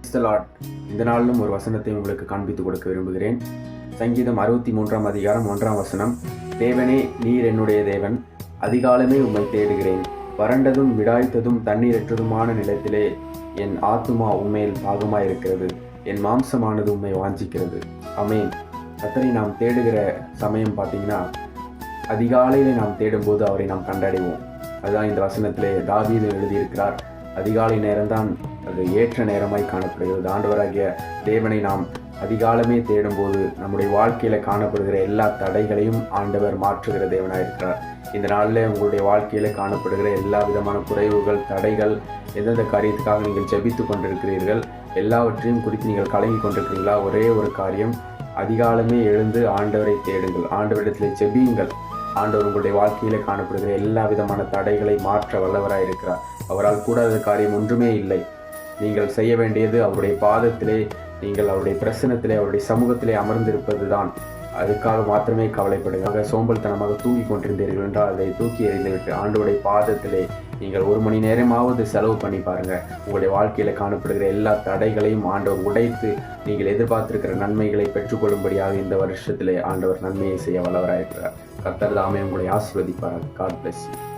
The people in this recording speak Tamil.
Praise the Lord. இந்த நாளிலும் ஒரு வசனத்தை உங்களுக்கு காண்பித்து கொடுக்க விரும்புகிறேன். சங்கீதம் 63 அதிகாரம் 1 தேவனே, நீர் என்னுடைய தேவன், அதிகாலமே உம்மை தேடுகிறேன். வறண்டதும் விடாய்த்ததும் தண்ணீரற்றதுமான நிலத்திலே என் ஆத்துமா உம்மேல் பாகமாயிருக்கிறது. என் மாம்சமானது உம்மை வாஞ்சிக்கிறது. ஆமென். கர்த்தரை நாம் தேடுகிற சமயம் பார்த்தீங்கன்னா, அதிகாலையிலே நாம் தேடும்போது அவரை நாம் கண்டடைவோம். அதுதான் இந்த வசனத்திலே தாவீது எழுதியிருக்கிறார். அதிகாலை நேரம்தான் அது ஏற்ற நேரமாய் காணப்படுகிறது. ஆண்டவராகிய தேவனை நாம் அதிகாலமே தேடும்போது நம்முடைய வாழ்க்கையில் காணப்படுகிற எல்லா தடைகளையும் ஆண்டவர் மாற்றுகிற தேவனாயிருக்கிறார். இந்த நாளில் உங்களுடைய வாழ்க்கையில் காணப்படுகிற எல்லா விதமான குறைவுகள், தடைகள், எந்தெந்த காரியத்துக்காக நீங்கள் ஜெபித்து கொண்டிருக்கிறீர்கள், எல்லாவற்றையும் குறித்து நீங்கள் கலங்கி கொண்டிருக்கிறீங்களா? ஒரே ஒரு காரியம், அதிகாலமே எழுந்து ஆண்டவரை தேடுங்கள், ஆண்டவரிடத்தில் ஜெபியுங்கள். ஆண்டவர் உங்களுடைய வாழ்க்கையில் காணப்படுகிற எல்லா விதமான தடைகளை மாற்ற வல்லவராய் இருக்கிறார். அவரால் கூடாத காரியம் ஒன்றுமே இல்லை. நீங்கள் செய்ய வேண்டியது அவருடைய பாதத்திலே, நீங்கள் அவருடைய பிரசனத்திலே, அவருடைய சமூகத்திலே அமர்ந்திருப்பது தான். அதுக்காக மாத்திரமே கவலைப்படுங்க. சோம்பல்தனமாக தூங்கி கொண்டிருந்தீர்கள் என்றால் அதை தூக்கி எறிந்துவிட்டு ஆண்டவருடைய பாதத்திலே நீங்கள் 1 மணி நேரமாவது செலவு பண்ணி பாருங்கள். உங்களுடைய வாழ்க்கையில் காணப்படுகிற எல்லா தடைகளையும் ஆண்டவர் உடைத்து நீங்கள் எதிர்பார்த்திருக்கிற நன்மைகளை பெற்றுக்கொள்ளும்படியாக இந்த வருஷத்திலே ஆண்டவர் நன்மையை செய்ய வல்லவராயிருக்கிறார். கர்த்தர் தாமே உங்களை ஆசீர்வதிப்பார். God bless you.